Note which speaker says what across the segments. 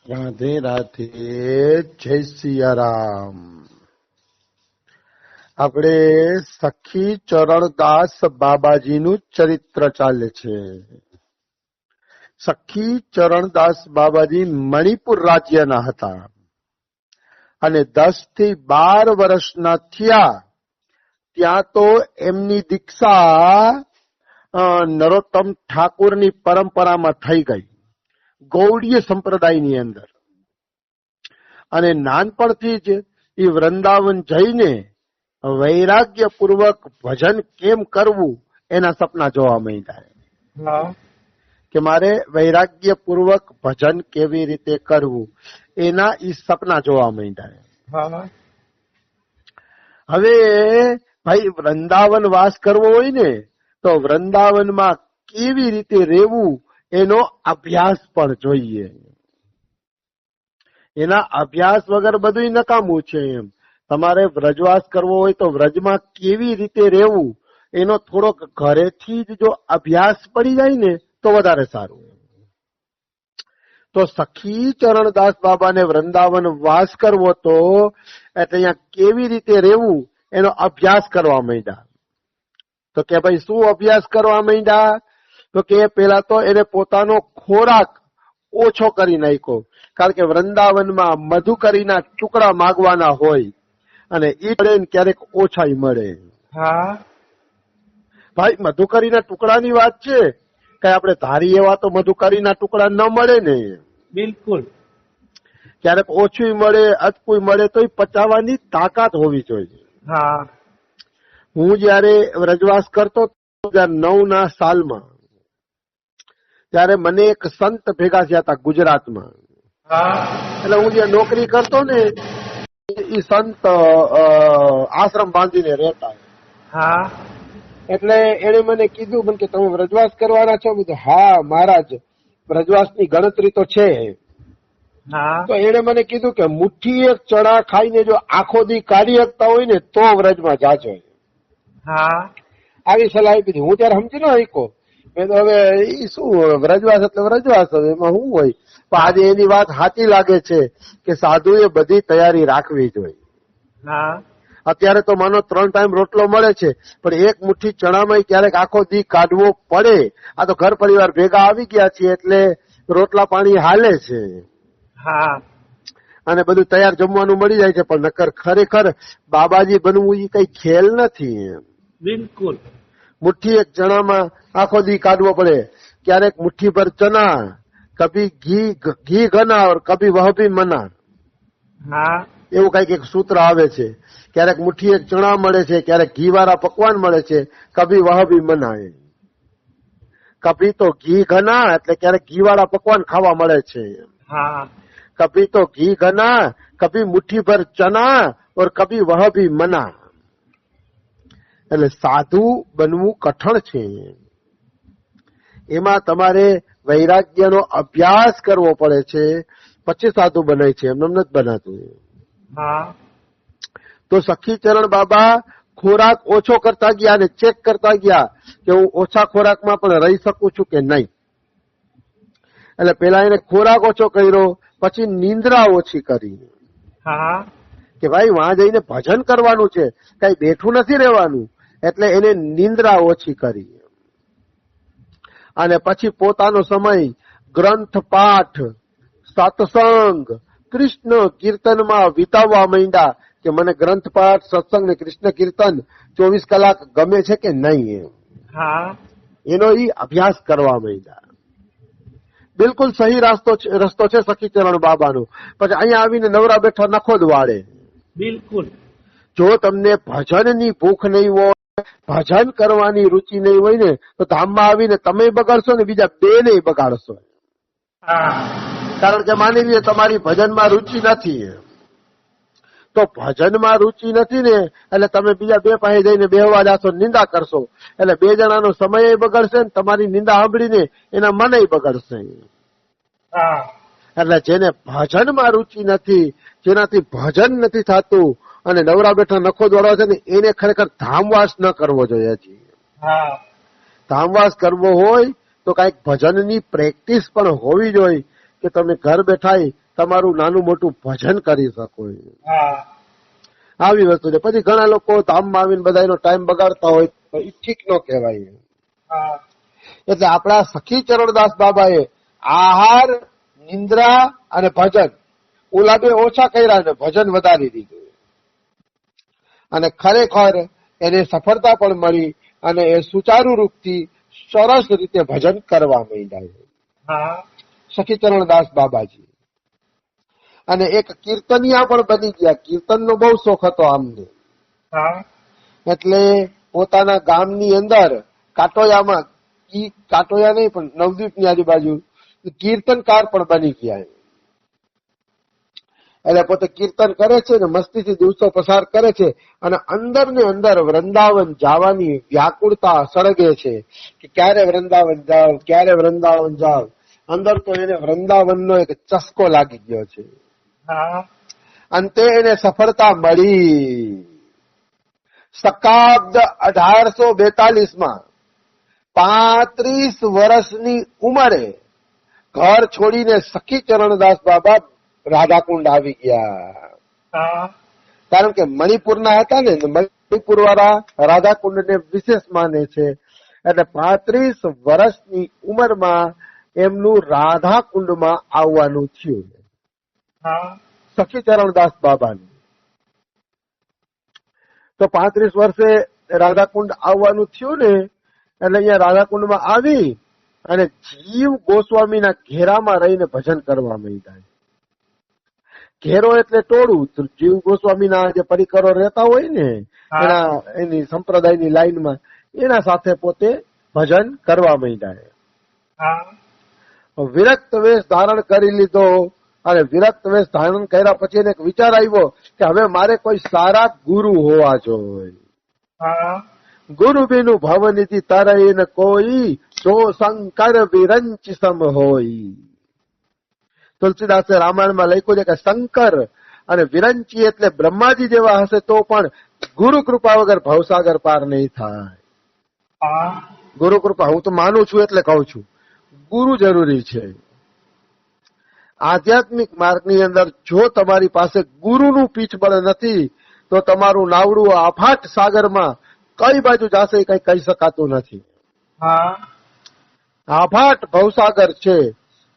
Speaker 1: રાધે રાધે, જય સિયારામ. આપણે સખી ચરણદાસ બાબાજીનું ચરિત્ર ચાલે છે. સખી ચરણદાસ બાબાજી મણિપુર રાજ્યના હતા અને 10 થી 12 વર્ષના થયા ત્યાં તો એમની દીક્ષા નરોત્તમ ઠાકુરની પરંપરામાં થઈ ગઈ, ગૌડીય સંપ્રદાયની અંદર. અને નાનપણથી જ એ વૃંદાવન જઈને વૈરાગ્યપૂર્વક ભજન કેમ કરવું એના સપના જોવા માંડ્યા કે મારે વૈરાગ્યપૂર્વક ભજન કેવી રીતે કરવું એના એ સપના જોવા માંડ્યા. હવે ભાઈ વૃંદાવન વાસ કરવો હોય ને તો વૃંદાવનમાં કેવી રીતે રહેવું એનો અભ્યાસ પણ જોઈએ. એના અભ્યાસ વગર બધું નકામું છે. એમ તમારે વ્રજવાસ કરવો હોય તો વ્રજમાં કેવી રીતે રહેવું એનો થોડોક ઘરેથી જ જો અભ્યાસ પડી જાય ને તો વધારે સારું. તો સખી ચરણદાસ બાબાને વૃંદાવન વાસ કરવો તો એટલે અહીંયા કેવી રીતે રહેવું એનો અભ્યાસ કરવા માંડ્યા. તો કે ભાઈ શું અભ્યાસ કરવા માંડ્યા? તો કે પેલા તો એને પોતાનો ખોરાક ઓછો કરી નાખ્યો, કારણ કે વૃંદાવનમાં મધુકરીના ટુકડા માગવાના હોય અને ઈ મળે ક્યારેક ઓછા મળે. ભાઈ મધુકરીના ટુકડાની વાત છે, કઈ આપણે ધારી એવા તો મધુકરીના ટુકડા ન મળે ને.
Speaker 2: બિલકુલ.
Speaker 1: ક્યારેક ઓછું મળે, અટકું મળે તો એ પચાવવાની તાકાત હોવી જોઈએ. હું જયારે વ્રજવાસ કરતો 2009 સાલમાં ત્યારે મને એક સંત ભેગા થયા હતા ગુજરાતમાં. એટલે હું જે નોકરી કરતો ને એ સંત આશ્રમ બાંધીને રહેતા. એટલે એને મને કીધું કે તમે વ્રજવાસ કરવાના છો? કીધું હા મહારાજ, વ્રજવાસની ગણતરી તો છે. તો એને મને કીધું કે મુઠ્ઠી એક ચણા ખાઈને જો આખો દી કાઢી શકતા હોય ને તો વ્રજમાં જાજો. આવી સલાહ આપી. હું ત્યારે સમજી ન શીખો. મેં તો હવે ઈ શું વ્રજવાસ એટલે વ્રજવાસ, હવે એમાં શું હોય. પણ આજે એની વાત સાચી લાગે છે કે સાધુએ બધી તૈયારી રાખવી જોઈએ. અત્યારે તો માનો 3 ટાઈમ રોટલો મળે છે, પણ એક મુઠ્ઠી ચણામાં ક્યારેક આખો દી કાઢવો પડે. આ તો ઘર પરિવાર ભેગા આવી ગયા છીએ એટલે રોટલા પાણી હાલે છે અને બધું તૈયાર જમવાનું મળી જાય છે. પણ નકર ખરેખર બાબાજી બનવું એ કઈ ખેલ નથી.
Speaker 2: બિલકુલ.
Speaker 1: મુઠ્ઠી એક ચણામાં આખો દી કાઢવો પડે. ક્યારેક મુઠ્ઠી ભર ચના, કભી ઘી ઘના और કભી વહ ભી મના, એવું કઈક એક સૂત્ર આવે છે. ક્યારેક મુઠ્ઠી એક ચણા મળે છે, ક્યારેક ઘી વાળા પકવાન મળે છે, કભી વહ ભી મના. કભી તો ઘી ઘના એટલે ક્યારેક ઘી વાળા પકવાન ખાવા મળે છે, કભી તો ઘી ઘના, કભી મુઠ્ઠી ભર ચના और કભી વહ ભી મના. એટલે સાધુ બનવું કઠણ છે. એમાં તમારે વૈરાગ્યનો અભ્યાસ કરવો પડે છે, પછી સાધુ બનાય છે, એમને નથી બનાતું. તો સખીચરણ બાબા ખોરાક ઓછો કરતા ગયા અને ચેક કરતા ગયા કે હું ઓછા ખોરાકમાં પણ રહી શકું છું કે નહીં. એટલે પેલા એને ખોરાક ઓછો કર્યો, પછી નિંદ્રા ઓછી કરી કે ભાઈ વાં જઈને ભજન કરવાનું છે, કઈ બેઠું નથી રહેવાનું. એટલે એને નિંદ્રા ઓછી કરી અને પછી પોતાનો સમય ગ્રંથ પાઠ, સત્સંગ, કૃષ્ણ કીર્તનમાં વિતાવવા માંડ્યા કે મને ગ્રંથ પાઠ, સત્સંગ ને કૃષ્ણ કીર્તન 24 કલાક ગમે છે કે નહીં. એનો ઈ અભ્યાસ કરવા માંડ્યા. બિલકુલ સહી રસ્તો છે સખીચરણ બાબાનો. પછી અહીંયા આવીને નવરા બેઠા નખો જ વાળે.
Speaker 2: બિલકુલ.
Speaker 1: જો તમને ભજનની ભૂખ નહીં હોય, ભજન કરવાની રુચિ નહીં હોય ને તો ધામમાં આવીને તમે બગાડશો ને બીજા 2 ને બગાડશો. કારણ કે માની લઈએ તમારી ભજનમાં રુચિ નથી, તો ભજનમાં રુચિ નથી ને એટલે તમે બીજા 2 પાસે જઈને બેહવા જાશો, નિંદા કરશો, એટલે 2 જણાનો સમય બગડશે ને તમારી નિંદા સાંભળીને એના મન બગડશે. એટલે જેને ભજનમાં રુચિ નથી, જેનાથી ભજન નથી થતું અને નવરા બેઠા નખો દોડવા છે ને એને ખરેખર ધામવાસ ન કરવો જોઈએ. ધામવાસ કરવો હોય તો કઈક ભજનની પ્રેક્ટિસ પણ હોવી જોઈએ કે તમે ઘર બેઠા તમારું નાનું મોટું ભજન કરી શકો.
Speaker 2: હા
Speaker 1: આવી વસ્તુ છે. પછી ઘણા લોકો ધામમાં આવીને બધા એનો ટાઈમ બગાડતા હોય તો એ ઠીક ન કહેવાય.
Speaker 2: હા
Speaker 1: એટલે આપણા સખી ચરણદાસ બાબાએ આહાર, નિંદ્રા અને ભજન ઓલા બે ઓછા કર્યા ને ભજન વધારી દીધું, અને ખરેખર એને સફળતા પણ મળી અને એ સુચારુ રૂપથી સરસ રીતે ભજન કરવા માંડ્યા
Speaker 2: હા
Speaker 1: સખી ચરણદાસ બાબાજી. અને એક કીર્તનિયા પણ બની ગયા. કીર્તનનો બહુ શોખ હતો આમને.
Speaker 2: હા
Speaker 1: એટલે પોતાના ગામની અંદર કાટોયામાં, કાટોયા નહીં પણ નવદીપની આજુબાજુ કીર્તનકાર પણ બની ગયા. એટલે પોતે કીર્તન કરે છે ને મસ્તીથી દિવસો પસાર કરે છે, અને અંદર ને અંદર વૃંદાવન જવાની વ્યાકુળતા સળગે છે કે ક્યારે વૃંદાવન જાવ, ક્યારે વૃંદાવન જાવ. અંદર તો એને વૃંદાવનનો એક ચસ્કો લાગી ગયો છે.
Speaker 2: હા
Speaker 1: અંતે એને સફળતા મળી. શકાબ્દ 1842માં 35 વર્ષની ઉંમરે ઘર છોડીને સખી ચરણદાસ બાબા રાધાકુંડ આવી ગયા.
Speaker 2: હા
Speaker 1: કારણ કે મણિપુરના હતા ને, મણિપુર વાળા રાધાકુંડને વિશેષ માને છે. એટલે 35 વર્ષની ઉંમરમાં એમનું રાધાકુંડમાં આવવાનું થયું
Speaker 2: હા
Speaker 1: સખી ચરણદાસ બાબાનું. તો 35 વર્ષે રાધાકુંડ આવવાનું થયું ને, એટલે અહીંયા રાધાકુંડમાં આવી અને જીવ ગોસ્વામીના ઘેરામાં રહીને ભજન કરવા માંડ્યા. ઘેરો એટલે ટોળું. જીવ ગોસ્વામીના જે પરિકરો રહેતા હોય ને એની સંપ્રદાયની લાઈનમાં એના સાથે પોતે ભજન કરવા માંડ્યા.
Speaker 2: હા
Speaker 1: વિરક્ત વેશ ધારણ કરી લીધો, અને વિરક્ત વેશ ધારણ કર્યા પછી એને એક વિચાર આવ્યો કે હવે મારે કોઈ સારા ગુરુ હોવા જોઈએ.
Speaker 2: હા
Speaker 1: ગુરુ બિનુ ભવનિધિ તરઈ ન કોઈ, જો શંકર વિરંચ સમ હોય. તુલસીદાસે રામાયણમાં લખ્યું છે કે શંકર અને વિરંચી એટલે બ્રહ્માજી જેવા હશે તો પણ ગુરુ કૃપા વગર ભવસાગર પાર નહીં થાય.
Speaker 2: હા
Speaker 1: ગુરુ કૃપા હું તો માનું છું એટલે કહું છું, ગુરુ જરૂરી છે. આધ્યાત્મિક માર્ગની અંદર જો તમારી પાસે ગુરુનું પીઠબળ નથી તો તમારું નાવડું આફાટ સાગરમાં કઈ બાજુ જશે એ કઈ કહી શકાતું નથી.
Speaker 2: હા
Speaker 1: આફાટ ભવસાગર છે,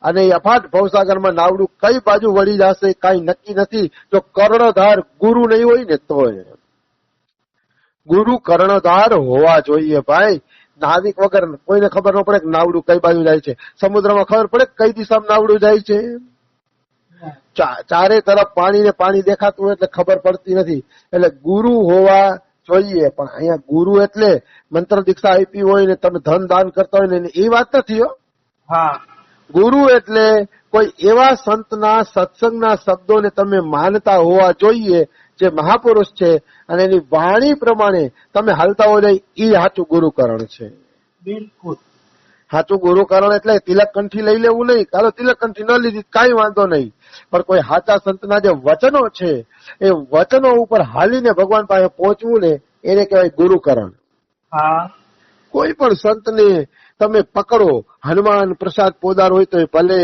Speaker 1: અને એ અફાટ ભવસાગરમાં નાવડું કઈ બાજુ વળી જશે કઈ નક્કી નથી. જો કર્ણધાર ગુરુ નહીં હોય ને તો ગુરુ કર્ણધાર હોવા જોઈએ ભાઈ. નાવિક વગર કોઈને ખબર ન પડે કે નાવડું કઈ બાજુ જાય છે. સમુદ્રમાં ખબર પડે કઈ દિશામાં નાવડું જાય છે? ચારે તરફ પાણી ને પાણી દેખાતું હોય એટલે ખબર પડતી નથી. એટલે ગુરુ હોવા જોઈએ. પણ અહીંયા ગુરુ એટલે મંત્ર દીક્ષા આપી હોય ને તમે ધન દાન કરતા હોય ને એ વાત નથી.
Speaker 2: હા
Speaker 1: ગુરુ એટલે કોઈ એવા સંતના સત્સંગના શબ્દોને તમે માનતા હોવા જોઈએ જે મહાપુરુષ છે, અને એની વાણી પ્રમાણે તમે હાલતા હોય એ સાચું ગુરુકરણ છે.
Speaker 2: બિલકુલ
Speaker 1: સાચું ગુરુકરણ એટલે તિલક કંઠી લઈ લેવું નહીં. ચાલો તિલક કંઠી ન લીધી કઈ વાંધો નહીં, પણ કોઈ સાચા સંતના જે વચનો છે એ વચનો ઉપર હાલીને ભગવાન પાસે પહોંચવું ને એને કહેવાય ગુરુકરણ.
Speaker 2: હા
Speaker 1: કોઈ પણ સંતને તમે પકડો, હનુમાન પ્રસાદ પોદાર હોય તો ભલે,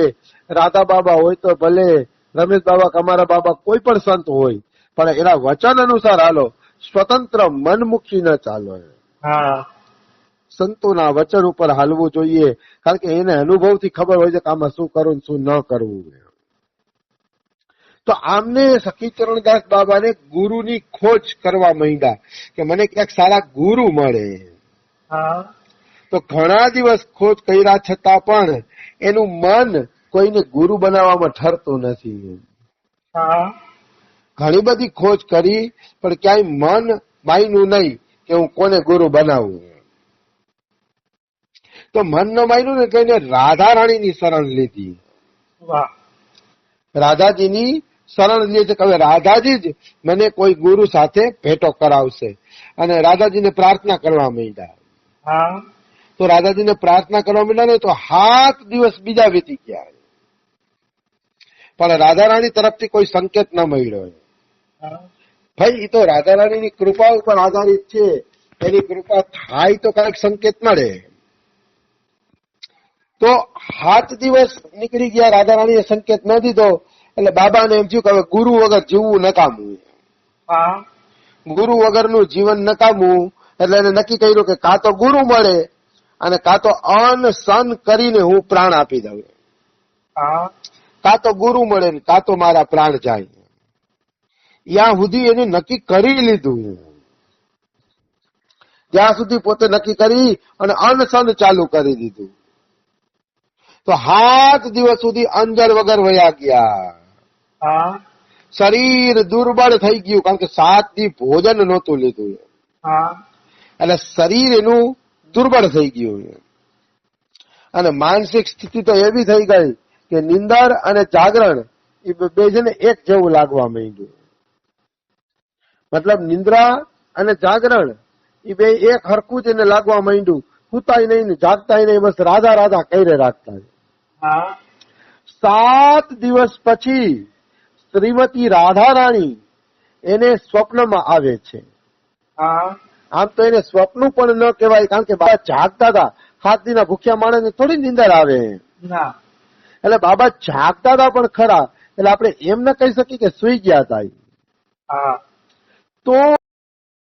Speaker 1: રાધા બાબા હોય તો ભલે, રમેશ બાબા કમારા બાબા, કોઈ પણ સંત હોય, પણ એના વચન અનુસાર હાલો, સ્વતંત્ર મનમુખી ન ચાલો.
Speaker 2: હા
Speaker 1: સંતોના વચન ઉપર હાલવું જોઈએ, કારણ કે એને અનુભવથી ખબર હોય છે કે આમાં શું કરવું શું ન કરવું. તો આમને સખી ચરણદાસ બાબાને ગુરુની ખોજ કરવા માંડ્યા કે મને ક્યાંક સારા ગુરુ મળે.
Speaker 2: હા
Speaker 1: તો ઘણા દિવસ ખોજ કર્યા છતાં પણ એનું મન કોઈને ગુરુ બનાવવામાં ઠરતું નથી.
Speaker 2: હા
Speaker 1: ઘણી બધી ખોજ કરી પણ ક્યાંય મન માન્યું નહીં કે હું કોને ગુરુ બનાવું. તો મન ન માન્યું ને તો એને રાધા રાણીની શરણ લીધી.
Speaker 2: વાહ
Speaker 1: રાધાજીની શરણ લે છે કે હવે રાધાજી જ મને કોઈ ગુરુ સાથે ભેટો કરાવશે, અને રાધાજીને પ્રાર્થના કરવા માંડ્યા.
Speaker 2: હા
Speaker 1: તો રાધાજીને પ્રાર્થના કરવા માંડ્યા ને તો 7 દિવસ બીજા વીતી ગયા, પણ રાધા રાણી તરફથી કોઈ સંકેત ન મળ્યો. ભાઈ એ તો રાધા રાણીની કૃપા ઉપર આધારિત છે, એની કૃપા થાય તો કઈક સંકેત મળે. તો 7 દિવસ નીકળી ગયા, રાધા રાણીએ સંકેત ન દીધો. એટલે બાબાને એમ થયું કે હવે ગુરુ વગર જીવવું નકામું,
Speaker 2: હા
Speaker 1: ગુરુ વગરનું જીવન નકામું. એટલે એને નક્કી કર્યું કે કાં તો ગુરુ મળે અને કાં તો અનશન કરીને હું પ્રાણ આપી દઉં,
Speaker 2: હા
Speaker 1: કાં તો ગુરુ મળે ને કાં તો મારા પ્રાણ જાય. ત્યાં સુધી એને નક્કી કરી લીધું. ત્યાં સુધી પોતે નક્કી કરી અને અનશન ચાલુ કરી દીધું. તો 7 દિવસ સુધી અંજળ વગર વયા ગયા.
Speaker 2: હા
Speaker 1: શરીર દુર્બળ થઈ ગયું, કારણ કે 7 દી ભોજન નહોતું લીધું,
Speaker 2: હા
Speaker 1: એટલે શરીર એનું દુર્બળ થઈ ગયું. અને માનસિક સ્થિતિ તો એવી થઈ ગઈ કે નિંદર અને જાગરણ એ બે છે ને એક જેવું લાગવા માંડ્યું. મતલબ નિંદ્રા અને જાગરણ એ બે એક હરખું જ એને લાગવા માંડ્યું. સુતાય નહીં ને જાગતાય નહીં, બસ રાધા રાધા કરે રાખતા.
Speaker 2: હા
Speaker 1: 7 દિવસ પછી શ્રીમતી રાધા રાણી એને સ્વપ્નમાં આવે છે.
Speaker 2: હા
Speaker 1: આમ તો એને સ્વપ્ન પણ ન કહેવાય, કારણ કે બાબા જાગતા હતા. 7 દીના ભૂખ્યા માણસને થોડી નીંદર આવે.
Speaker 2: ના
Speaker 1: એટલે બાબા જાગતા હતા પણ ખરા, એટલે આપણે એમ ન કહી શકીએ કે સુઈ ગયા હતા.
Speaker 2: હા
Speaker 1: તો